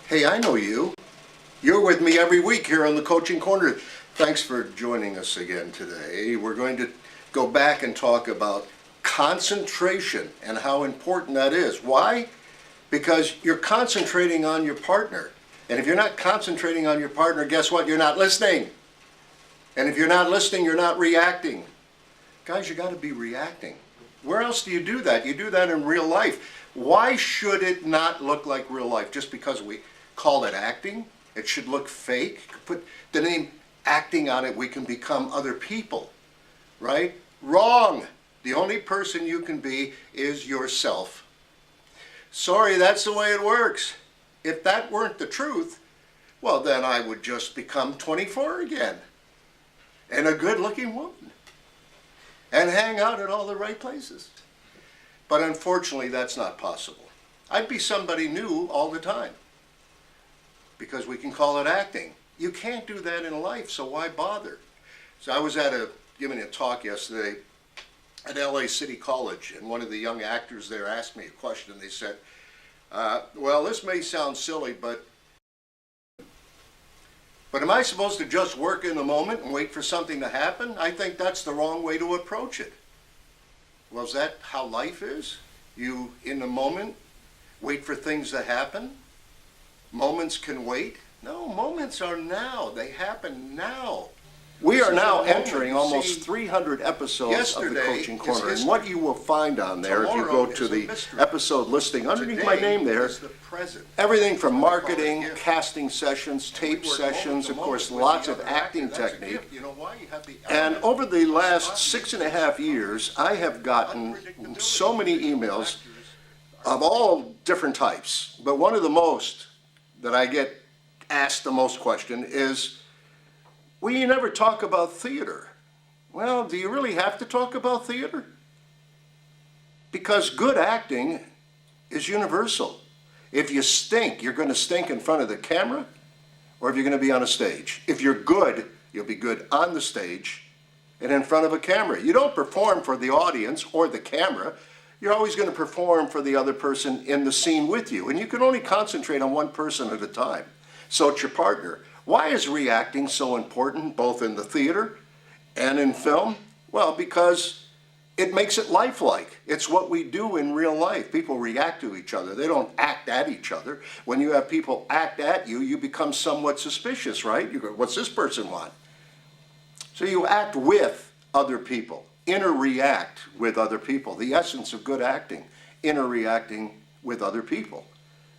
Hey, I know you. You're with me every week here on the Coaching Corner. Thanks for joining us again today. We're going to go back and talk about concentration and how important that is. Why? Because you're concentrating on your partner. And if you're not concentrating on your partner, guess what? You're not listening. And if you're not listening, you're not reacting. Guys, you got to be reacting. Where else do you do that? You do that in real life. Why should it not look like real life? Just because we call it acting? It should look fake. Put the name acting on it, we can become other people, right? Wrong. The only person you can be is yourself. Sorry, that's the way it works. If that weren't the truth, well, then I would just become 24 again and a good-looking woman and hang out at all the right places. But unfortunately, that's not possible. I'd be somebody new all the time because we can call it acting. You can't do that in life, so why bother? So I was giving a talk yesterday at LA City College, and one of the young actors there asked me a question. They said, well, this may sound silly, but am I supposed to just work in the moment and wait for something to happen? I think that's the wrong way to approach it. Well, is that how life is? You, in the moment, wait for things to happen? Moments can wait? No, moments are now. They happen now. We are now entering almost 300 episodes of the Coaching Corner, and what you will find on there, if you go to the episode listing, underneath my name there, everything from marketing, casting sessions, tape sessions, of course, lots of acting technique. And over the last 6.5 years, I have gotten so many emails of all different types, but one of the most that I get asked the most question is, well, you never talk about theater. Well, do you really have to talk about theater? Because good acting is universal. If you stink, you're going to stink in front of the camera, or if you're going to be on a stage. If you're good, you'll be good on the stage and in front of a camera. You don't perform for the audience or the camera. You're always going to perform for the other person in the scene with you. And you can only concentrate on one person at a time. So it's your partner. Why is reacting so important, both in the theater and in film? Well, because it makes it lifelike. It's what we do in real life. People react to each other. They don't act at each other. When you have people act at you, you become somewhat suspicious, right? You go, what's this person want? So you act with other people, interreact with other people. The essence of good acting, interreacting with other people.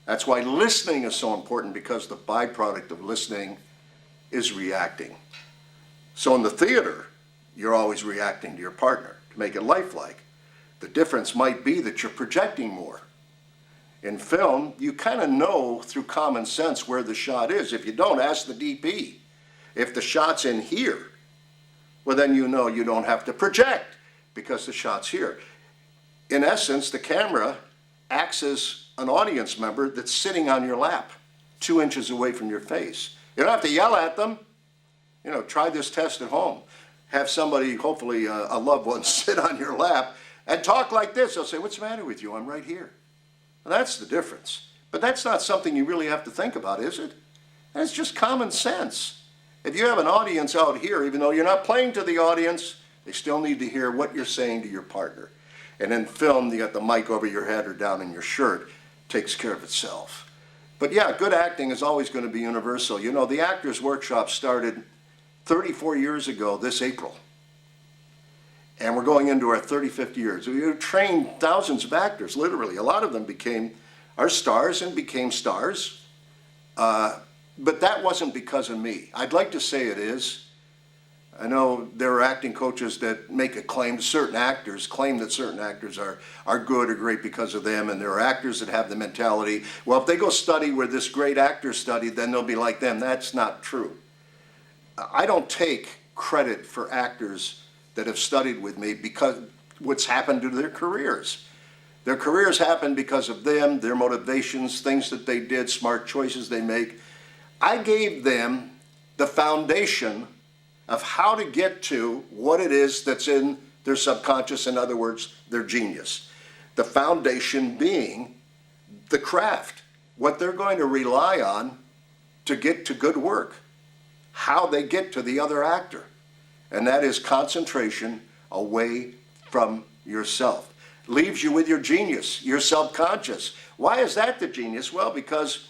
That's why listening is so important, because the byproduct of listening is reacting. So in the theater, you're always reacting to your partner to make it lifelike. The difference might be that you're projecting more. In film, you kind of know through common sense where the shot is. If you don't, ask the DP. If the shot's in here, well, then you know you don't have to project because the shot's here. In essence, the camera acts as an audience member that's sitting on your lap, 2 inches away from your face. You don't have to yell at them. You know, try this test at home. Have somebody, hopefully a loved one, sit on your lap and talk like this. They'll say, what's the matter with you? I'm right here. Well, that's the difference. But that's not something you really have to think about, is it? That's just common sense. If you have an audience out here, even though you're not playing to the audience, they still need to hear what you're saying to your partner. And in film, you got the mic over your head or down in your shirt. Takes care of itself. But yeah, good acting is always going to be universal. You know, the Actors Workshop started 34 years ago this April. And we're going into our 35th year. So we've trained thousands of actors, literally. A lot of them became our stars and became stars. But that wasn't because of me. I'd like to say it is. I know there are acting coaches that make a claim, certain actors claim that certain actors are good or great because of them, and there are actors that have the mentality, well, if they go study where this great actor studied, then they'll be like them. That's not true. I don't take credit for actors that have studied with me because what's happened to their careers. Their careers happened because of them, their motivations, things that they did, smart choices they make. I gave them the foundation of how to get to what it is that's in their subconscious, in other words, their genius. The foundation being the craft. what they're going to rely on to get to good work, how they get to the other actor. And that is concentration away from yourself. Leaves you with your genius, your subconscious. Why is that the genius? Well, because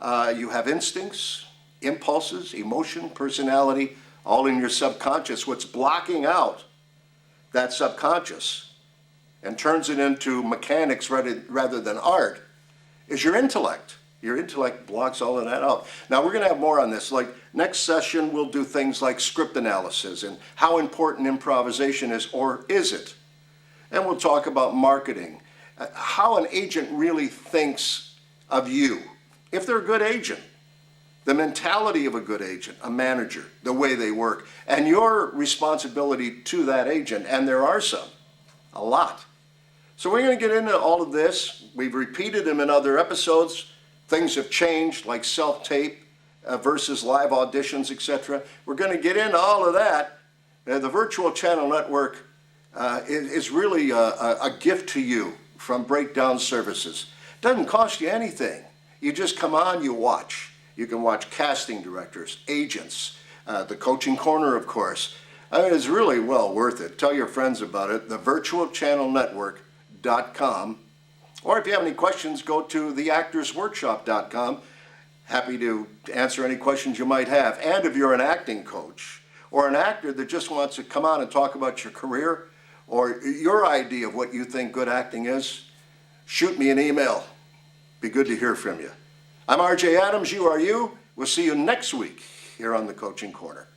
you have instincts, impulses, emotion, personality, all in your subconscious. What's blocking out that subconscious and turns it into mechanics rather than art is your intellect. Your intellect blocks all of that out. Now, we're going to have more on this. Like next session, we'll do things like script analysis and how important improvisation is, or is it? And we'll talk about marketing, how an agent really thinks of you, if they're a good agent, the mentality of a good agent, a manager, the way they work, and your responsibility to that agent, and there are some, a lot. So we're going to get into all of this. We've repeated them in other episodes. Things have changed, like self-tape versus live auditions, etc. We're going to get into all of that. The Virtual Channel Network is really a gift to you from Breakdown Services. Doesn't cost you anything. You just come on, you watch. You can watch casting directors, agents, the Coaching Corner, of course. I mean, it's really well worth it. Tell your friends about it. thevirtualchannelnetwork.com. Or if you have any questions, go to theactorsworkshop.com. Happy to answer any questions you might have. And if you're an acting coach or an actor that just wants to come on and talk about your career or your idea of what you think good acting is, shoot me an email. Be good to hear from you. I'm RJ Adams. You are you. We'll see you next week here on the Coaching Corner.